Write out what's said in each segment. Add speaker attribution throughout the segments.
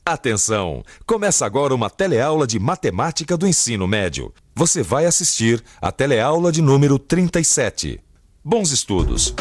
Speaker 1: Atenção! Começa agora uma teleaula de matemática do ensino médio. Você vai assistir a teleaula de número 37. Bons estudos!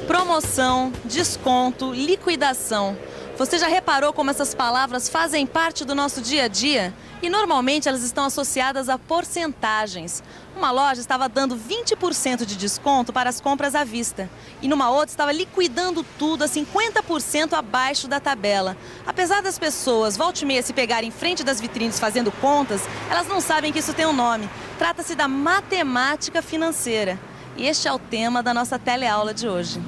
Speaker 2: Promoção, desconto, liquidação. Você já reparou como essas palavras fazem parte do nosso dia a dia? E normalmente elas estão associadas a porcentagens. Uma loja estava dando 20% de desconto para as compras à vista. E numa outra estava liquidando tudo a 50% abaixo da tabela. Apesar das pessoas volta e meia se pegarem em frente das vitrines fazendo contas, elas não sabem que isso tem um nome. Trata-se da matemática financeira. E este é o tema da nossa teleaula de hoje.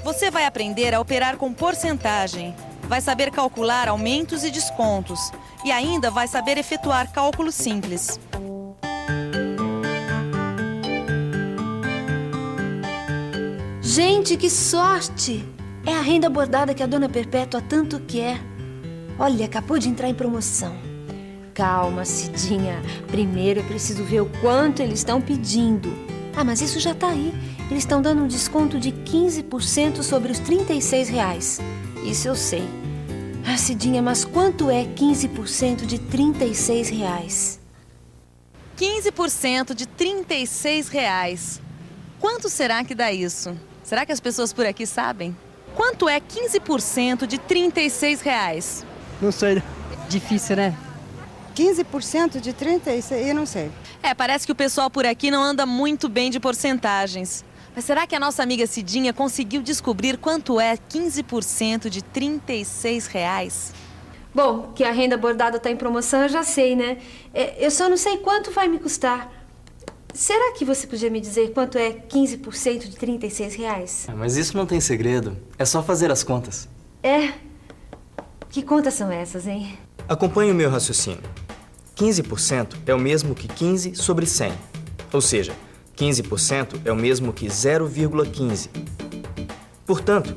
Speaker 2: Você vai aprender a operar com porcentagem, vai saber calcular aumentos e descontos e ainda vai saber efetuar cálculos simples.
Speaker 3: Gente, que sorte! É a renda bordada que a dona Perpétua tanto quer. Olha, acabou de entrar em promoção. Calma, Cidinha. Primeiro eu preciso ver o quanto eles estão pedindo. Ah, mas isso já tá aí. Eles estão dando um desconto de 15% sobre os R$36. Isso eu sei. Ah, Cidinha, mas quanto é 15% de R$36?
Speaker 2: 15% de R$36. Quanto será que dá isso? Será que as pessoas por aqui sabem? Quanto é 15% de R$36?
Speaker 4: Não sei.
Speaker 5: Difícil, né?
Speaker 4: 15% de 36, eu não sei.
Speaker 2: Parece que o pessoal por aqui não anda muito bem de porcentagens. Mas será que a nossa amiga Cidinha conseguiu descobrir quanto é 15% de R$36?
Speaker 3: Bom, que a renda bordada está em promoção, eu já sei, né? Eu só não sei quanto vai me custar. Será que você podia me dizer quanto é 15% de R$36?
Speaker 6: Mas isso não tem segredo. É só fazer as contas.
Speaker 3: É? Que contas são essas, hein?
Speaker 6: Acompanhe o meu raciocínio. 15% é o mesmo que 15 sobre 100. Ou seja, 15% é o mesmo que 0,15. Portanto,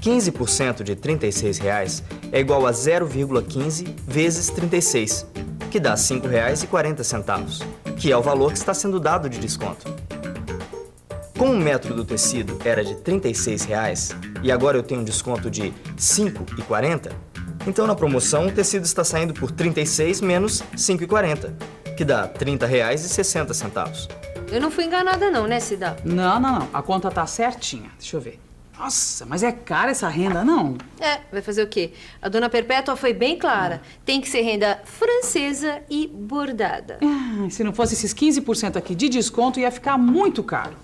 Speaker 6: 15% de R$36 é igual a 0,15 vezes 36, que dá R$ 5,40, que é o valor que está sendo dado de desconto. Como o metro do tecido era de R$36 e agora eu tenho um desconto de R$ 5,40, então na promoção o tecido está saindo por 36 menos R$ 5,40, que dá R$ 30,60.
Speaker 3: Eu não fui enganada não, né, Cida?
Speaker 5: Não. A conta tá certinha. Deixa eu ver. Nossa, mas é cara essa renda, não?
Speaker 3: Vai fazer o quê? A dona Perpétua foi bem clara. Tem que ser renda francesa e bordada.
Speaker 5: Se não fosse esses 15% aqui de desconto, ia ficar muito caro.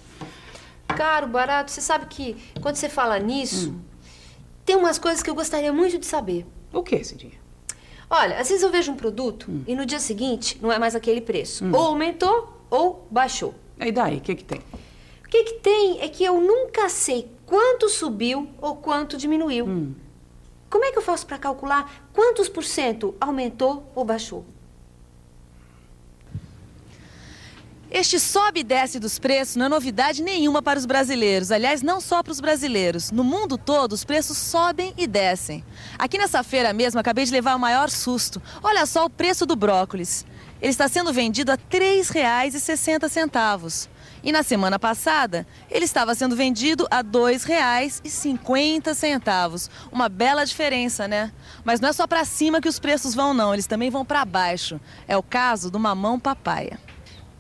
Speaker 3: Caro, barato, você sabe que quando você fala nisso, tem umas coisas que eu gostaria muito de saber.
Speaker 5: O que, Cidinha?
Speaker 3: Olha, às vezes eu vejo um produto e no dia seguinte não é mais aquele preço. Ou aumentou ou baixou.
Speaker 5: E daí, o que tem?
Speaker 3: O que tem é que eu nunca sei quanto subiu ou quanto diminuiu. Como é que eu faço para calcular quantos por cento aumentou ou baixou?
Speaker 2: Este sobe e desce dos preços não é novidade nenhuma para os brasileiros. Aliás, não só para os brasileiros. No mundo todo, os preços sobem e descem. Aqui nessa feira mesmo, acabei de levar o maior susto. Olha só o preço do brócolis. Ele está sendo vendido a R$ 3,60. E na semana passada, ele estava sendo vendido a R$ 2,50. Uma bela diferença, né? Mas não é só para cima que os preços vão, não. Eles também vão para baixo. É o caso do mamão papaya.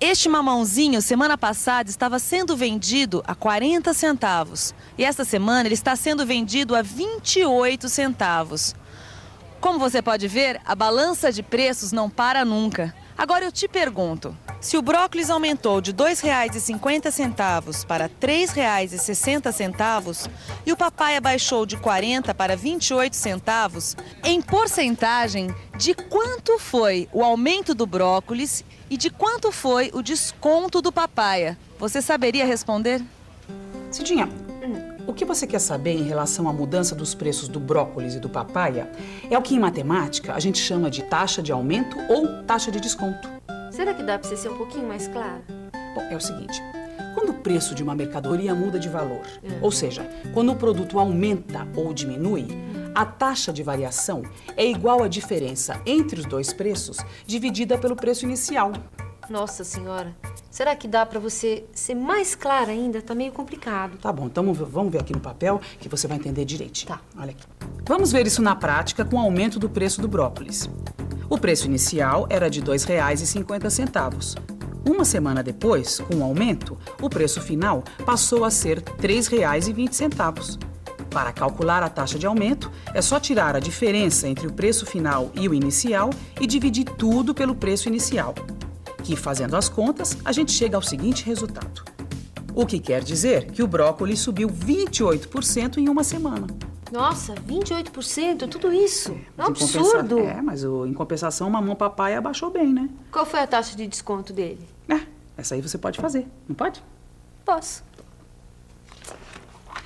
Speaker 2: Este mamãozinho, semana passada, estava sendo vendido a 40 centavos. E esta semana ele está sendo vendido a 28 centavos. Como você pode ver, a balança de preços não para nunca. Agora eu te pergunto, se o brócolis aumentou de R$ 2,50 para R$ 3,60 e o papaya baixou de 40 para 28 centavos, em porcentagem, de quanto foi o aumento do brócolis e de quanto foi o desconto do papaya? Você saberia responder?
Speaker 5: Cidinha, o que você quer saber em relação à mudança dos preços do brócolis e do papaya é o que em matemática a gente chama de taxa de aumento ou taxa de desconto.
Speaker 3: Será que dá para você ser um pouquinho mais clara?
Speaker 5: Bom, é o seguinte, quando o preço de uma mercadoria muda de valor, ou seja, quando o produto aumenta ou diminui, A taxa de variação é igual à diferença entre os dois preços dividida pelo preço inicial.
Speaker 3: Nossa senhora, será que dá pra você ser mais clara ainda? Tá meio complicado.
Speaker 5: Tá bom, então vamos ver aqui no papel que você vai entender direitinho.
Speaker 3: Tá.
Speaker 5: Olha aqui. Vamos ver isso na prática com o aumento do preço do brócolis. O preço inicial era de R$ 2,50. Uma semana depois, com o aumento, o preço final passou a ser R$ 3,20. Para calcular a taxa de aumento, é só tirar a diferença entre o preço final e o inicial e dividir tudo pelo preço inicial. Que, fazendo as contas, a gente chega ao seguinte resultado. O que quer dizer que o brócolis subiu 28% em uma semana.
Speaker 3: Nossa, 28%? Tudo isso? É um
Speaker 5: Mas
Speaker 3: absurdo.
Speaker 5: em compensação, o mamão papai abaixou bem, né?
Speaker 3: Qual foi a taxa de desconto dele?
Speaker 5: Essa aí você pode fazer, não pode?
Speaker 3: Posso.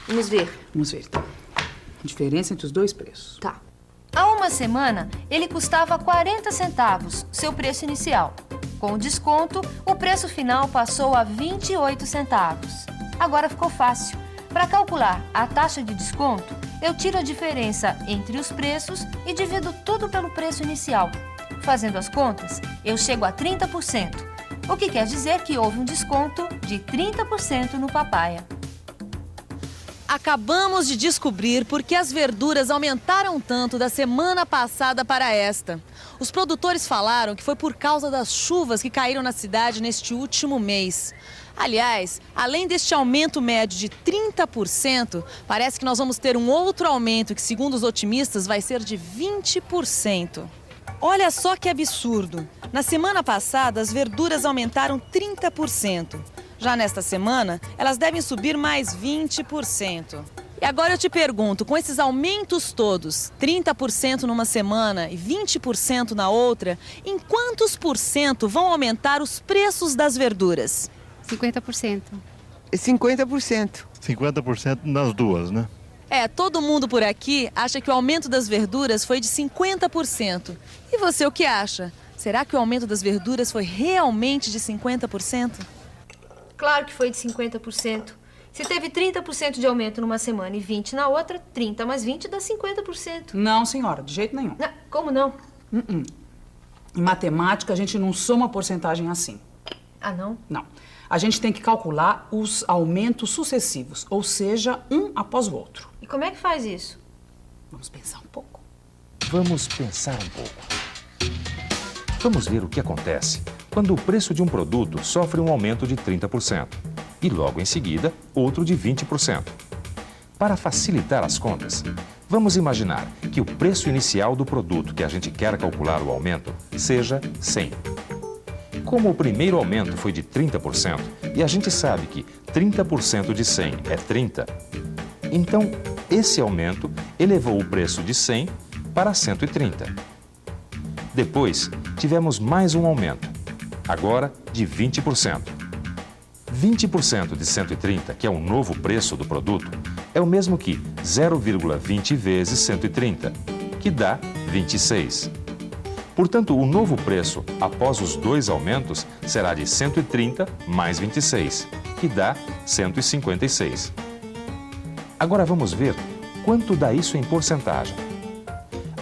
Speaker 3: Vamos ver.
Speaker 5: Vamos ver, então. Diferença entre os dois preços.
Speaker 3: Tá. Há uma semana, ele custava 40 centavos, seu preço inicial. Com o desconto, o preço final passou a 28 centavos. Agora ficou fácil. Para calcular a taxa de desconto, eu tiro a diferença entre os preços e divido tudo pelo preço inicial. Fazendo as contas, eu chego a 30%, o que quer dizer que houve um desconto de 30% no papaya.
Speaker 2: Acabamos de descobrir por que as verduras aumentaram tanto da semana passada para esta. Os produtores falaram que foi por causa das chuvas que caíram na cidade neste último mês. Aliás, além deste aumento médio de 30%, parece que nós vamos ter um outro aumento que, segundo os otimistas, vai ser de 20%. Olha só que absurdo! Na semana passada, as verduras aumentaram 30%. Já nesta semana, elas devem subir mais 20%. E agora eu te pergunto, com esses aumentos todos, 30% numa semana e 20% na outra, em quantos por cento vão aumentar os preços das verduras?
Speaker 7: 50%.
Speaker 4: 50%.
Speaker 8: 50% nas duas, né?
Speaker 2: Todo mundo por aqui acha que o aumento das verduras foi de 50%. E você o que acha? Será que o aumento das verduras foi realmente de 50%?
Speaker 3: Claro que foi de 50%. Se teve 30% de aumento numa semana e 20% na outra, 30 mais 20 dá 50%.
Speaker 5: Não, senhora, de jeito nenhum.
Speaker 3: Não, como não?
Speaker 5: Em matemática, a gente não soma porcentagem assim.
Speaker 3: Ah, não?
Speaker 5: Não. A gente tem que calcular os aumentos sucessivos, ou seja, um após o outro.
Speaker 3: E como é que faz isso?
Speaker 5: Vamos pensar um pouco.
Speaker 1: Vamos pensar um pouco. Vamos ver o que acontece quando o preço de um produto sofre um aumento de 30% e logo em seguida outro de 20%. Para facilitar as contas, vamos imaginar que o preço inicial do produto que a gente quer calcular o aumento seja 100. Como o primeiro aumento foi de 30% e a gente sabe que 30% de 100 é 30, então esse aumento elevou o preço de 100 para 130. Depois, tivemos mais um aumento, agora de 20%. 20% de 130, que é o novo preço do produto, é o mesmo que 0,20 vezes 130, que dá 26. Portanto, o novo preço, após os dois aumentos, será de 130 mais 26, que dá 156. Agora vamos ver quanto dá isso em porcentagem.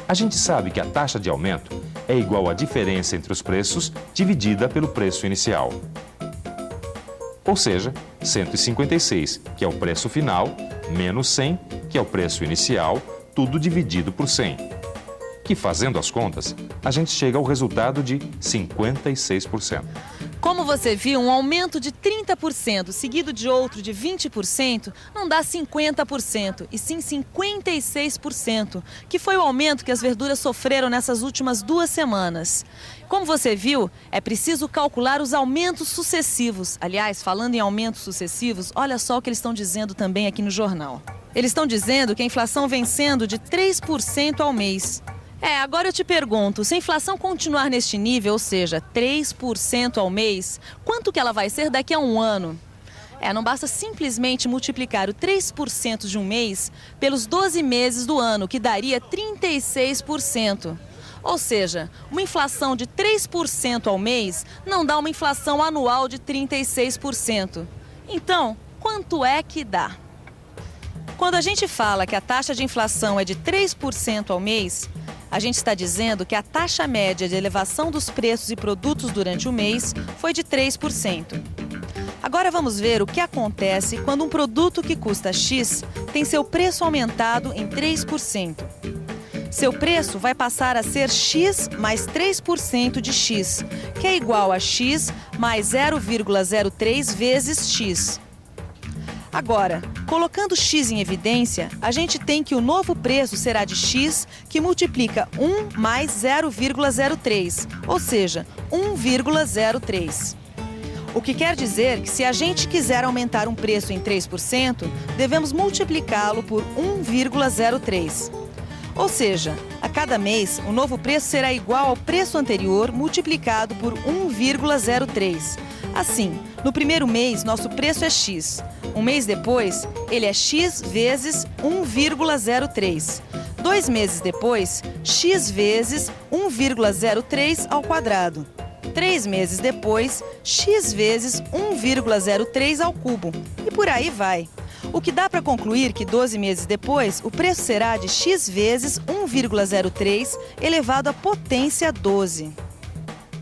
Speaker 1: A gente sabe que a taxa de aumento é igual à diferença entre os preços dividida pelo preço inicial. Ou seja, 156, que é o preço final, menos 100, que é o preço inicial, tudo dividido por 100. Que, fazendo as contas, a gente chega ao resultado de 56%.
Speaker 2: Como você viu, um aumento de 30% seguido de outro de 20% não dá 50%, e sim 56%, que foi o aumento que as verduras sofreram nessas últimas 2 semanas. Como você viu, é preciso calcular os aumentos sucessivos. Aliás, falando em aumentos sucessivos, olha só o que eles estão dizendo também aqui no jornal. Eles estão dizendo que a inflação vem sendo de 3% ao mês. Agora eu te pergunto, se a inflação continuar neste nível, ou seja, 3% ao mês, quanto que ela vai ser daqui a um ano? Não basta simplesmente multiplicar o 3% de um mês pelos 12 meses do ano, que daria 36%. Ou seja, uma inflação de 3% ao mês não dá uma inflação anual de 36%. Então, quanto é que dá? quando a gente fala que a taxa de inflação é de 3% ao mês, a gente está dizendo que a taxa média de elevação dos preços e produtos durante o mês foi de 3%. Agora vamos ver o que acontece quando um produto que custa X tem seu preço aumentado em 3%. Seu preço vai passar a ser X mais 3% de X, que é igual a X mais 0,03 vezes X. Agora, colocando X em evidência, a gente tem que o novo preço será de X, que multiplica 1 mais 0,03, ou seja, 1,03. O que quer dizer que se a gente quiser aumentar um preço em 3%, devemos multiplicá-lo por 1,03. Ou seja, a cada mês, o novo preço será igual ao preço anterior multiplicado por 1,03. Assim, no primeiro mês, nosso preço é X. Um mês depois, ele é X vezes 1,03. 2 meses depois, X vezes 1,03 ao quadrado. 3 meses depois, X vezes 1,03 ao cubo. E por aí vai. O que dá para concluir que 12 meses depois, o preço será de X vezes 1,03 elevado à potência 12.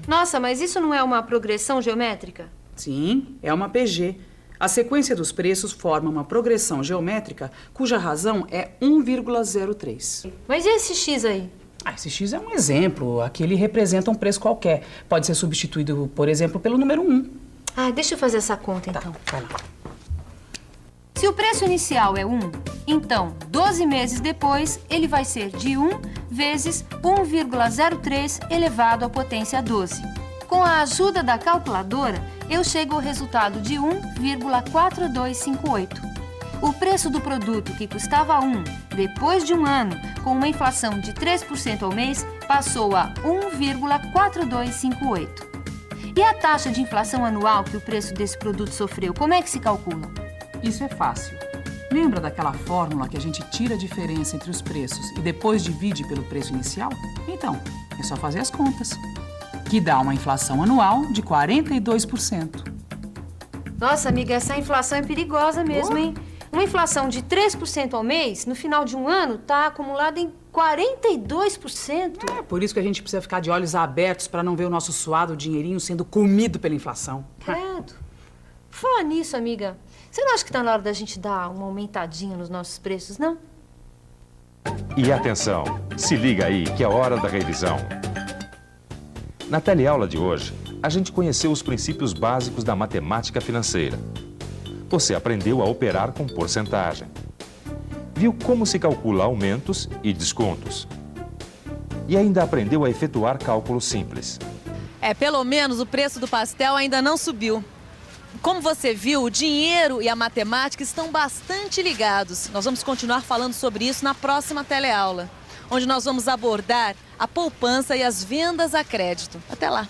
Speaker 3: Nossa, mas isso não é uma progressão geométrica?
Speaker 5: Sim, é uma PG. A sequência dos preços forma uma progressão geométrica cuja razão é 1,03.
Speaker 3: Mas e esse X aí?
Speaker 5: Esse X é um exemplo. Aqui ele representa um preço qualquer. Pode ser substituído, por exemplo, pelo número 1.
Speaker 3: Deixa eu fazer essa conta, então.
Speaker 5: Vai lá.
Speaker 3: Se o preço inicial é 1, então, 12 meses depois, ele vai ser de 1 vezes 1,03 elevado à potência 12. Com a ajuda da calculadora, eu chego ao resultado de 1,4258. O preço do produto que custava 1, depois de um ano, com uma inflação de 3% ao mês, passou a 1,4258. E a taxa de inflação anual que o preço desse produto sofreu, como é que se calcula?
Speaker 5: Isso é fácil. Lembra daquela fórmula que a gente tira a diferença entre os preços e depois divide pelo preço inicial? Então, é só fazer as contas, que dá uma inflação anual de 42%.
Speaker 3: Nossa, amiga, essa inflação é perigosa mesmo, hein? Uma inflação de 3% ao mês, no final de um ano, está acumulada em 42%.
Speaker 5: É por isso que a gente precisa ficar de olhos abertos para não ver o nosso suado dinheirinho sendo comido pela inflação.
Speaker 3: Credo. Fala nisso, amiga. Você não acha que está na hora da gente dar uma aumentadinha nos nossos preços, não?
Speaker 1: E atenção, se liga aí que é hora da revisão. Na teleaula de hoje, a gente conheceu os princípios básicos da matemática financeira. Você aprendeu a operar com porcentagem. Viu como se calcula aumentos e descontos. E ainda aprendeu a efetuar cálculos simples.
Speaker 2: Pelo menos o preço do pastel ainda não subiu. Como você viu, o dinheiro e a matemática estão bastante ligados. Nós vamos continuar falando sobre isso na próxima teleaula, onde nós vamos abordar a poupança e as vendas a crédito. Até lá!